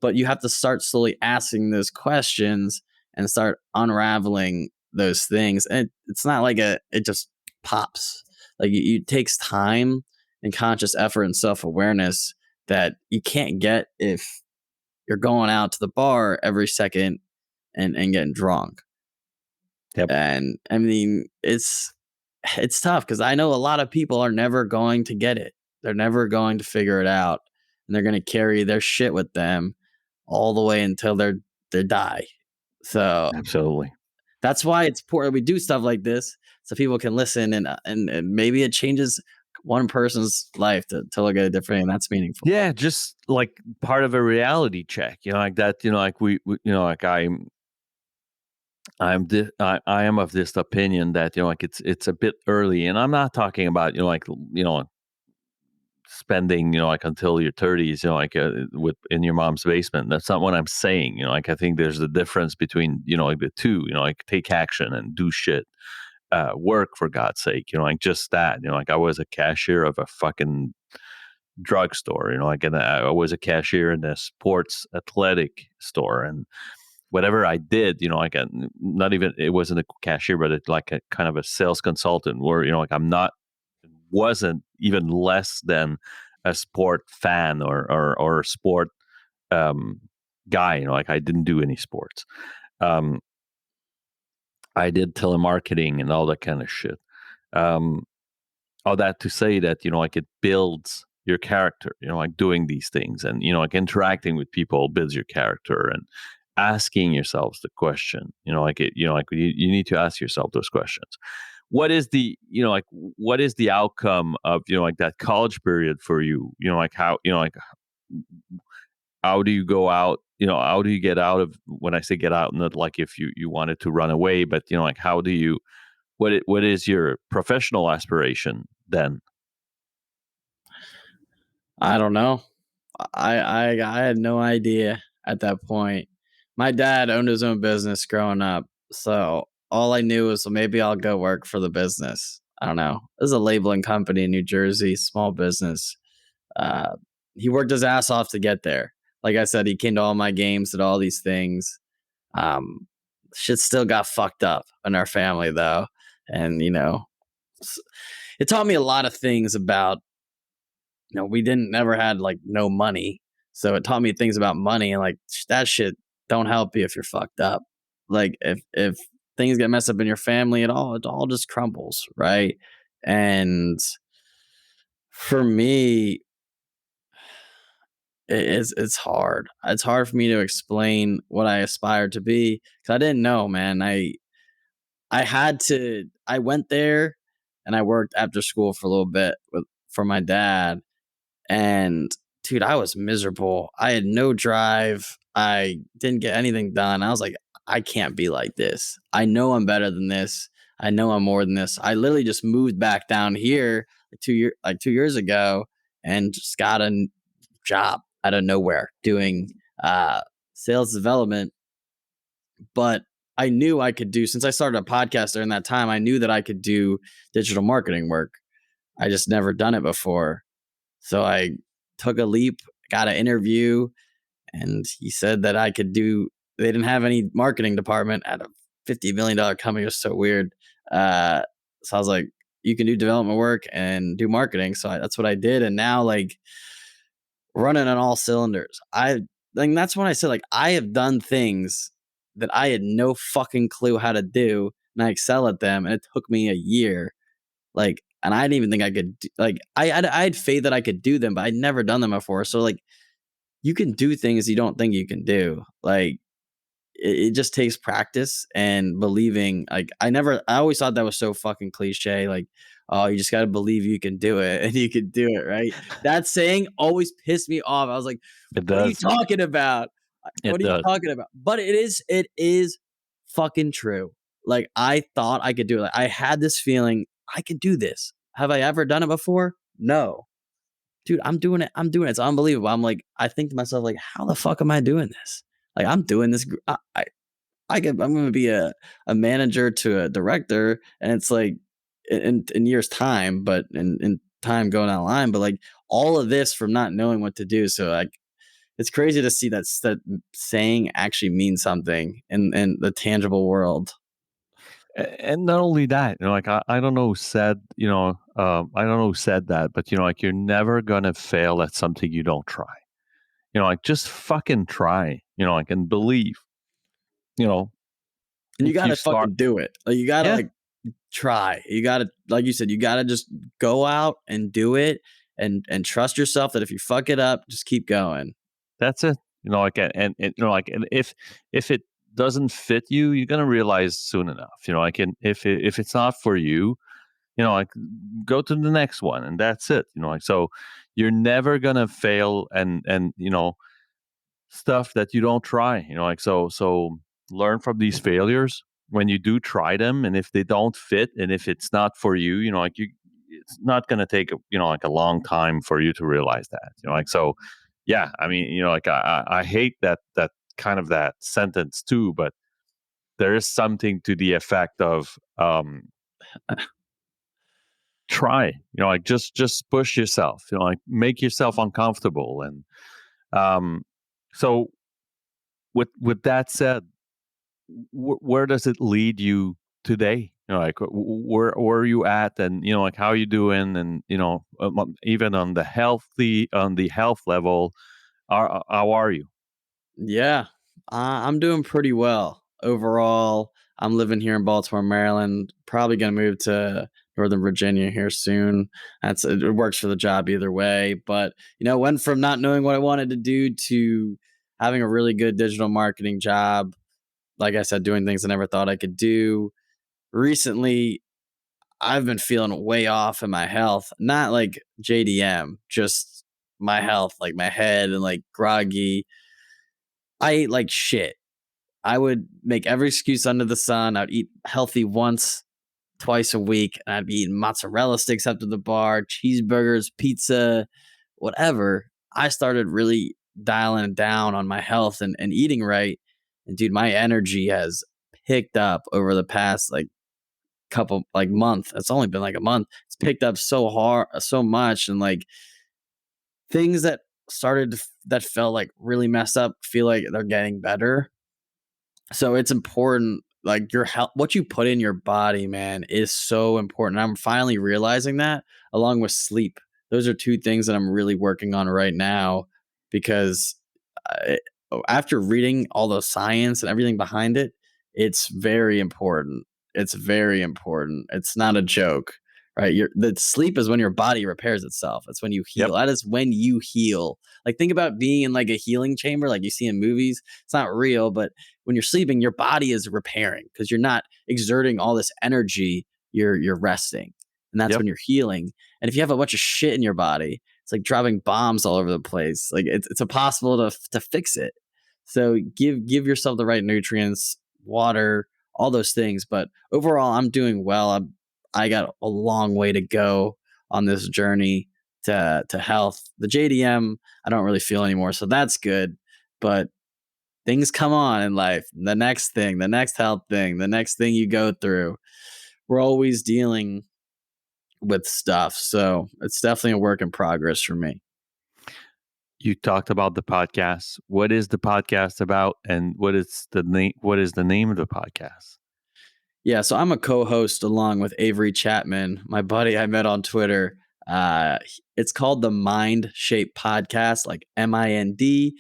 but you have to start slowly asking those questions and start unraveling those things. And it's not like it just pops. Like it takes time and conscious effort and self-awareness that you can't get if you're going out to the bar every second and getting drunk. Yep. And I mean, it's tough because I know a lot of people are never going to get it. They're never going to figure it out, and they're going to carry their shit with them all the way until they die. So Absolutely. that's why it's important we do stuff like this so people can listen and maybe it changes one person's life to look at it differently, and that's meaningful. Yeah, just like part of a reality check, like that, like we like I am of this opinion that like it's a bit early, and I'm not talking about like spending like until your 30s, like with in your mom's basement. That's not what I'm saying. Like I think there's a difference between like the two. Like take action and do shit. Work for God's sake. Like just that. Like I was a cashier of a fucking drugstore. Like and I was a cashier in a sports athletic store, and whatever I did, like not even it wasn't a cashier, but it like a kind of a sales consultant where like I'm not wasn't even less than a sport fan or sport um, guy. Like I didn't do any sports. Um, I did telemarketing and all that kind of shit. Um, all that to say that like it builds your character. Like doing these things and like interacting with people builds your character and asking yourselves the question. Like it. Like you need to ask yourself those questions. What is the like what is the outcome of like that college period for you? Like how like how do you go out? How do you get out of, when I say get out, not like if you wanted to run away, but like how do you, what is your professional aspiration then? I don't know. I had no idea at that point. My dad owned his own business growing up, so all I knew was, well, maybe I'll go work for the business. I don't know. It was a labeling company in New Jersey, small business. Uh, he worked his ass off to get there. Like I said, he came to all my games, did all these things. Um, Shit still got fucked up in our family though, and it taught me a lot of things about, we didn't never had like no money. So it taught me things about money and like that shit don't help you if you're fucked up. Like if things get messed up in your family at all, it all just crumbles, right? And for me, it's hard. It's hard for me to explain what I aspire to be because I didn't know, man. I went there and I worked after school for a little bit for my dad. And dude, I was miserable. I had no drive. I didn't get anything done. I was like, I can't be like this. I know I'm better than this. I know I'm more than this. I literally just moved back down here like 2 years ago and just got a job out of nowhere doing sales development. But I knew I could do, since I started a podcast during that time, I knew that I could do digital marketing work. I just never done it before. So I took a leap, got an interview, and he said that I could do. They didn't have any marketing department at a $50 million company. It was so weird. So I was like, "You can do development work and do marketing." So that's what I did, and now like running on all cylinders. I like that's when I said like I have done things that I had no fucking clue how to do, and I excel at them, and it took me a year like, and I didn't even think I could like, I had faith that I could do them, but I'd never done them before. So like, you can do things you don't think you can do. Like, it just takes practice and believing. Like, I always thought that was so fucking cliche. Like, oh, you just got to believe you can do it and you can do it, right? That saying always pissed me off. I was like, It what are you does. talking about? It What are you does. talking about? But it is fucking true. Like, I thought I could do it. Like, I had this feeling I could do this. Have I ever done it before? No. Dude, I'm doing it. I'm doing it. It's unbelievable. I'm like, I think to myself, like, how the fuck am I doing this? Like, I'm doing this. I'm going to be a manager to a director, and it's like in years time, but in time going down the line, but like all of this from not knowing what to do. So like, it's crazy to see that saying actually means something in the tangible world. And not only that, like I don't know who said, I don't know who said that, but like you're never gonna fail at something you don't try. Like just fucking try. Like and believe. You know, And you if you gotta start, fucking do it. Like, you gotta, yeah, like, try. You gotta, like you said, you gotta just go out and do it, and trust yourself that if you fuck it up, just keep going. that's it. Like and like and if it doesn't fit you, you're gonna realize soon enough. Like and if it's not for you, like go to the next one and that's it. Like so you're never gonna fail and stuff that you don't try. Like so learn from these failures when you do try them, and if they don't fit and if it's not for you, like you it's not going to take like a long time for you to realize that. Like so yeah, I mean, like I hate that kind of that sentence too, but there is something to the effect of try, like just push yourself, like make yourself uncomfortable. And um so with that said, where does it lead you today? Like where are you at, and like how you doing, and even on the health level, how are you? Yeah, I'm doing pretty well overall. I'm living here in Baltimore, Maryland. Probably gonna move to Northern Virginia here soon. It works for the job either way. But went from not knowing what I wanted to do to having a really good digital marketing job. Like I said, doing things I never thought I could do. Recently, I've been feeling way off in my health. Not like JDM, just my health, like my head and like groggy. I ate like shit. I would make every excuse under the sun. I'd eat healthy once, twice a week, and I'd be eating mozzarella sticks up to the bar, cheeseburgers, pizza, whatever. I started really dialing down on my health and eating right. And dude, my energy has picked up over the past like couple like month. It's only been like a month. It's picked up so hard, so much, and like things that that felt like really messed up feel like they're getting better. So it's important, like your health, what you put in your body, man, is so important. I'm finally realizing that, along with sleep. Those are two things that I'm really working on right now because I, after reading all the science and everything behind it, it's very important. It's very important. It's not a joke, right? The sleep is when your body repairs itself. It's when you Yep. heal. That is when you heal. Like, think about being in like a healing chamber, like you see in movies. It's not real, but when you're sleeping, your body is repairing because you're not exerting all this energy. You're resting, and that's Yep. when you're healing. And if you have a bunch of shit in your body, it's like dropping bombs all over the place. Like, it's impossible to fix it. So give yourself the right nutrients, water, all those things. But overall, I'm doing well. I got a long way to go on this journey to health. The JDM, I don't really feel anymore, so that's good. But things come on in life. The next thing, the next health thing, the next thing you go through. We're always dealing with stuff. So it's definitely a work in progress for me. You talked about the podcast. What is the podcast about, and what is the name of the podcast? Yeah, so I'm a co-host along with Avery Chatman, my buddy I met on Twitter. It's called the MindShape Podcast, like MindShape.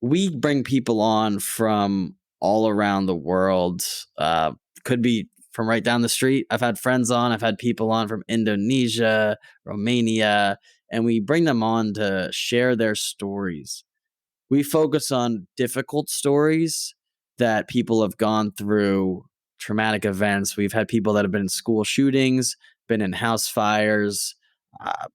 We bring people on from all around the world. Could be from right down the street. I've had friends on. I've had people on from Indonesia, Romania, and we bring them on to share their stories. We focus on difficult stories that people have gone through, traumatic events. We've had people that have been in school shootings, been in house fires, uh,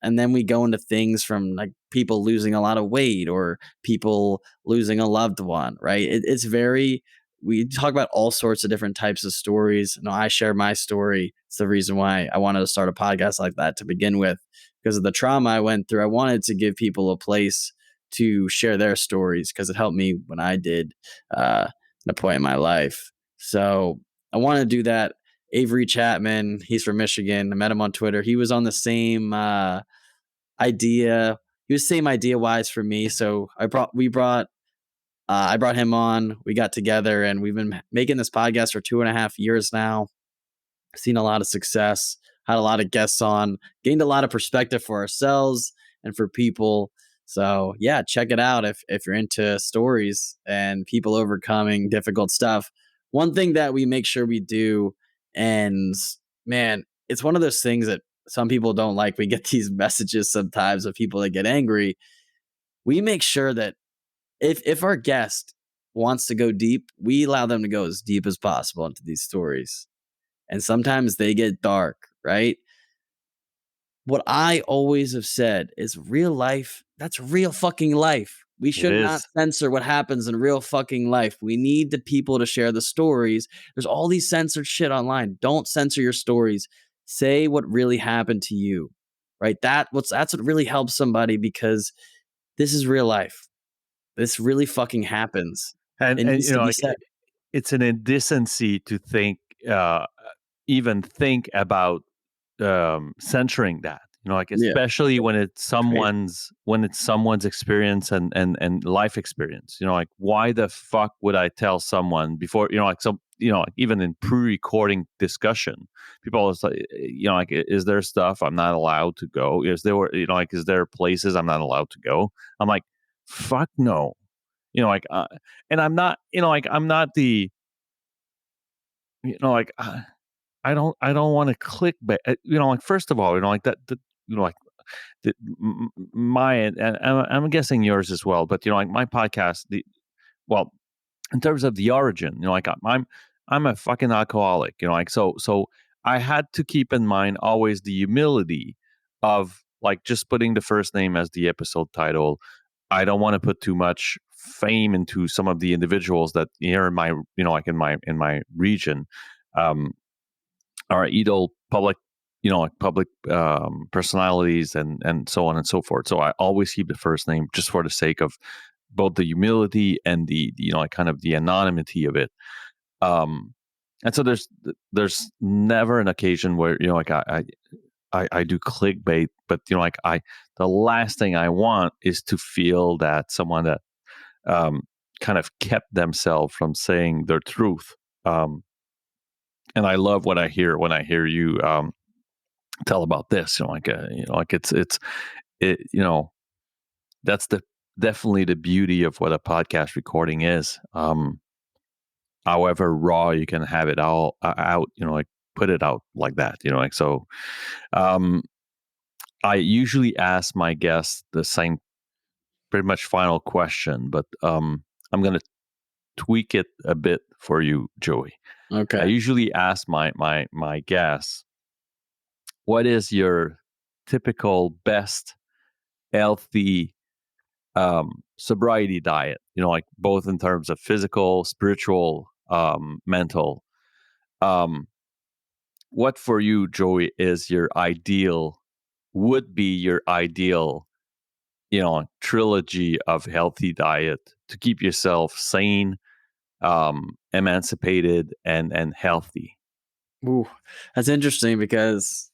And then we go into things from like people losing a lot of weight or people losing a loved one, right? It's very, we talk about all sorts of different types of stories. You know, I share my story. It's the reason why I wanted to start a podcast like that to begin with, because of the trauma I went through. I wanted to give people a place to share their stories because it helped me when I did at a point in my life. So I want to do that. Avery Chatman, he's from Michigan. I met him on Twitter. He was on the same idea. He was same idea wise for me. So I brought him on. We got together and we've been making this podcast for 2.5 years now. Seen a lot of success, had a lot of guests on, gained a lot of perspective for ourselves and for people. So yeah, check it out if you're into stories and people overcoming difficult stuff. One thing that we make sure we do, and man, it's one of those things that some people don't like. We get these messages sometimes of people that get angry. We make sure that if our guest wants to go deep, we allow them to go as deep as possible into these stories, and sometimes they get dark, right? What I always have said is real life, that's real fucking life. We It should not is. censor what happens in real fucking life. We need the people to share the stories. There's all these censored shit online. Don't censor your stories. Say what really happened to you. Right? That's what really helps somebody, because this is real life. This really fucking happens. It And needs you to know, be like said. it's an indecency to think, uh, even think about censoring that. You know, like Yeah. especially when it's Crazy. someone's experience and life experience. You know, like why the fuck would I tell someone before? You know, like some. You know, like even in pre-recording discussion, people always like, you know, like, is there stuff I'm not allowed to go? Is there, you know, like, is there places I'm not allowed to go? I'm like, fuck no. You know, like, and I'm not, you know, like, I'm not the, you know, like, I don't want to clickbait. You know, like, first of all, you know, like you know, like, my, and I'm guessing yours as well, but, you know, like my podcast, well, in terms of the origin, you know, like, I'm a fucking alcoholic, you know, like, so I had to keep in mind always the humility of like just putting the first name as the episode title. I don't want to put too much fame into some of the individuals that here in my, you know, like in my region, um, are either public, you know, like public personalities and so on and so forth. So I always keep the first name just for the sake of both the humility and the, you know, like kind of the anonymity of it. Um, and so there's never an occasion where, you know, like I do clickbait, but, you know, like the last thing I want is to feel that someone that um, kind of kept themselves from saying their truth. Um, and I love what I hear when I hear you tell about this. You know, like you know, that's the definitely the beauty of what a podcast recording is. However raw you can have it all out, you know, like put it out like that, you know, like so. Um, I usually ask my guests the same, pretty much final question, but I'm gonna tweak it a bit for you, Joey. I Okay. usually ask my guests, what is your typical best healthy sobriety diet? You know, like both in terms of physical, spiritual, mental. Um, what for you, Joey, is your ideal? Would be your ideal, you know, trilogy of healthy diet to keep yourself sane, emancipated, and healthy. Ooh, that's interesting because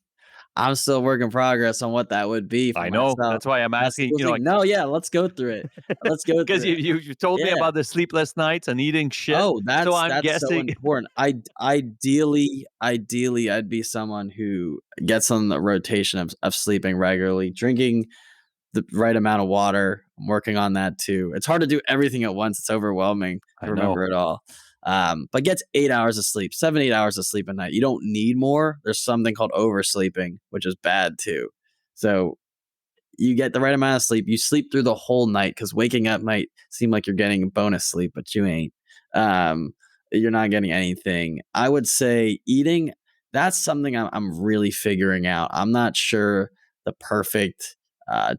I'm still work in progress on what that would be for I know. myself. That's why I'm That's the asking. cool You know, thing. like No, yeah, let's go through it. Let's go because through it. you told me Yeah. about the sleepless nights and eating shit, Oh, so that's I'm that's so guessing. important. Ideally, I'd be someone who gets on the rotation of sleeping regularly, drinking the right amount of water. I'm working on that too. It's hard to do everything at once. It's overwhelming to I remember know. it all. But gets 8 hours of sleep, 7, 8 hours of sleep a night. You don't need more. There's something called oversleeping, which is bad too. So you get the right amount of sleep. You sleep through the whole night because waking up might seem like you're getting bonus sleep, but you ain't. Um, you're not getting anything. I would say eating, that's something I'm really figuring out. I'm not sure the perfect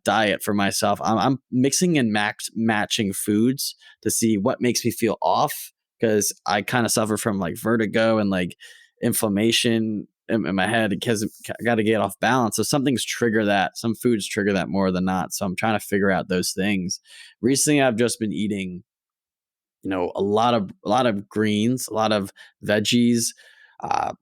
diet for myself. I'm mixing and matching foods to see what makes me feel off, because I kind of suffer from like vertigo and like inflammation in my head, because I got to get off balance. So some things trigger that. Some foods trigger that more than not. So I'm trying to figure out those things. Recently, I've just been eating, a lot of greens, a lot of veggies,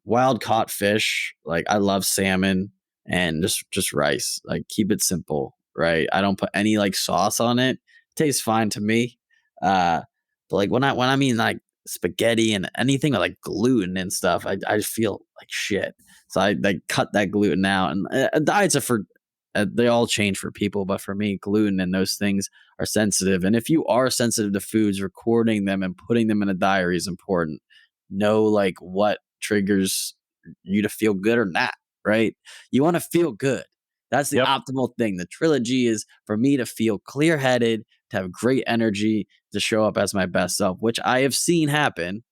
wild caught fish. Like I love salmon, and just rice. Like keep it simple, right? I don't put any like sauce on it. Tastes fine to me. Uh, but like when I mean like spaghetti and anything with like gluten and stuff, I feel like shit. So I like cut that gluten out, and diets are for they all change for people, but for me, gluten and those things are sensitive. And if you are sensitive to foods, recording them and putting them in a diary is important. Know like what triggers you to feel good or not, right? You want to feel good. That's the Yep. optimal thing. The trilogy is for me to feel clear headed, to have great energy, to show up as my best self, which I have seen happen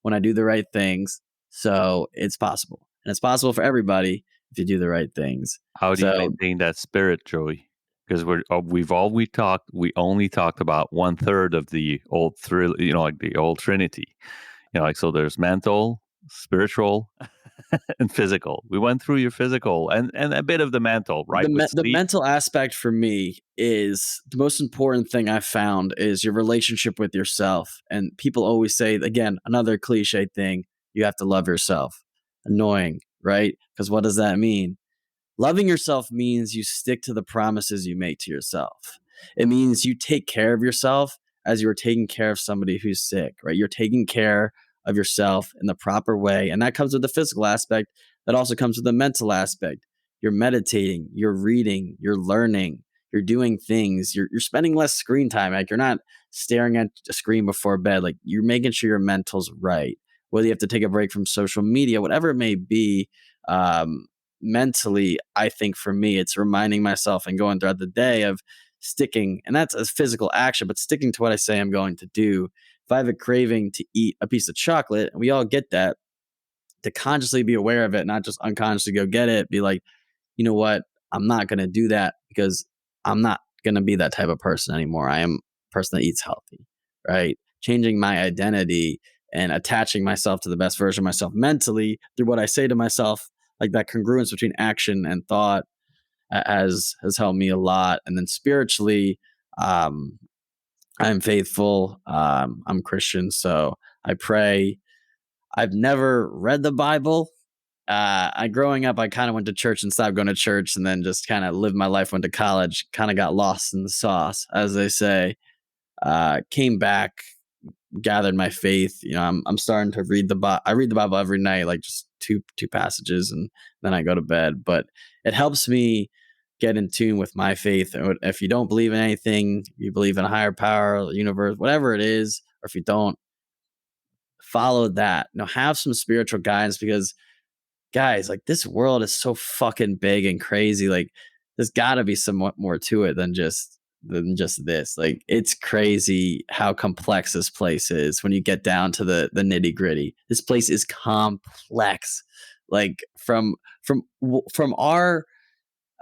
when I do the right things. So it's possible. And it's possible for everybody if you do the right things. How do you So maintain that spirit, Joey? Because we only talked about one third of the old thrill, like the old Trinity. Like so, there's mental, spiritual, and physical. We went through your physical and a bit of the mental, right? With the sleep. mental aspect for me is the most important thing I found is your relationship with yourself. And people always say, again, another cliche thing, you have to love yourself. Annoying, right? Because what does that mean? Loving yourself means you stick to the promises you make to yourself. It means you take care of yourself as you're taking care of somebody who's sick, right? You're taking care of yourself in the proper way. And that comes with the physical aspect. That also comes with the mental aspect. You're meditating, you're reading, you're learning, you're doing things, you're spending less screen time. Like you're not staring at a screen before bed. Like you're making sure your mental's right. Whether you have to take a break from social media, whatever it may be, mentally, I think for me, it's reminding myself and going throughout the day of sticking, and that's a physical action, but sticking to what I say I'm going to do. If I have a craving to eat a piece of chocolate, and we all get that, to consciously be aware of it, not just unconsciously go get it, be like, you know what? I'm not going to do that because I'm not going to be that type of person anymore. I am a person that eats healthy, right? Changing my identity and attaching myself to the best version of myself mentally through what I say to myself, like that congruence between action and thought, has helped me a lot. And then spiritually, um, I'm faithful. I'm Christian, so I pray. I've never read the Bible. I growing up, I kind of went to church and stopped going to church, and then just kind of lived my life. Went to college, kind of got lost in the sauce, as they say. Came back, gathered my faith. I'm starting to read the Bible. I read the Bible every night, like just two passages, and then I go to bed. But it helps me get in tune with my faith. If you don't believe in anything, you believe in a higher power, the universe, whatever it is, or if you don't, follow that. Have some spiritual guidance, because guys, like this world is so fucking big and crazy. Like there's got to be somewhat more to it than just this. Like it's crazy how complex this place is when you get down to the nitty gritty. This place is complex. Like from our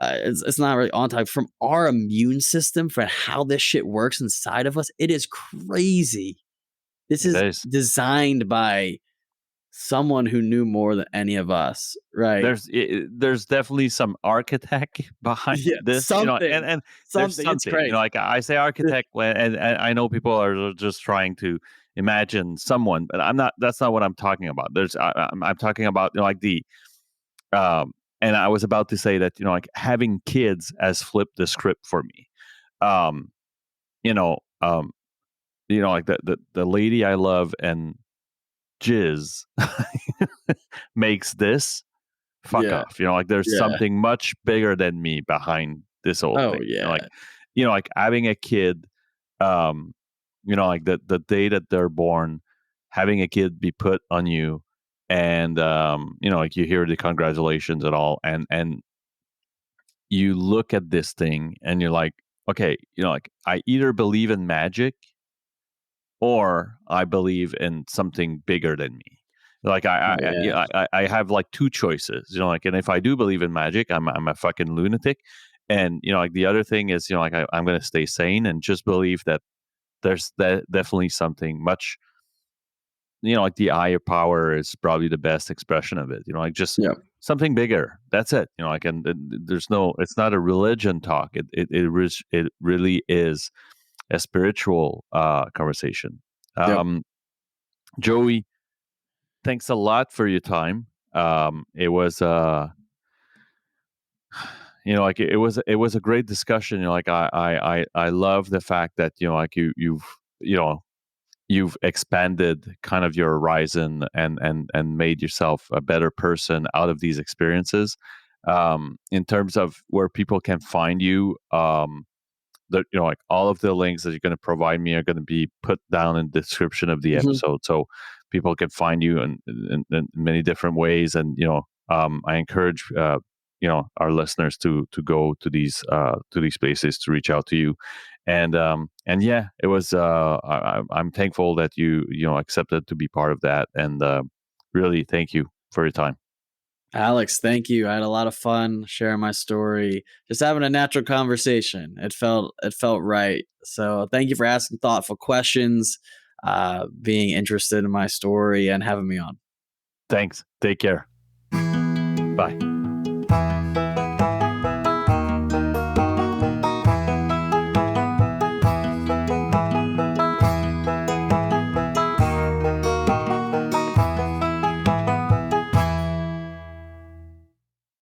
it's not really on time, from our immune system, for how this shit works inside of us. It is crazy. This It is is. designed by someone who knew more than any of us, right? There's definitely some architect behind Yeah, this, and something, there's something. It's something, crazy. like I say architect when, and I know people are just trying to imagine someone, but I'm not. That's not what I'm talking about. I'm talking about like um, and I was about to say that like having kids has flipped the script for me. Um, you know, um, like the lady I love and jizz makes this fuck Yeah, off. Like there's yeah. something much bigger than me behind this whole Oh, thing. yeah. Like having a kid, um, like the day that they're born, having a kid be put on you, and like you hear the congratulations and all, and you look at this thing and you're like, okay, like I either believe in magic or I believe in something bigger than me. Like Oh, yeah. yeah, I have like two choices, like, and if I do believe in magic, I'm a fucking lunatic. And like the other thing is, like I'm gonna stay sane and just believe that there's definitely something much, like the higher power is probably the best expression of it. Like just Yeah. something bigger. That's it. Like, and there's no, it's not a religion talk. It really is a spiritual conversation. Yep. Um, Joey, thanks a lot for your time. It was like it was a great discussion. Like I love the fact that like you've expanded kind of your horizon and made yourself a better person out of these experiences. In terms of where people can find you, like all of the links that you're going to provide me are going to be put down in the description of the Mhm. episode, so people can find you in many different ways. And I encourage our listeners to go to these places to reach out to you. And yeah, it was I'm thankful that you accepted to be part of that. And really thank you for your time. Alex, thank you. I had a lot of fun sharing my story, just having a natural conversation. It felt right. So thank you for asking thoughtful questions, being interested in my story, and having me on. Thanks, take care, bye.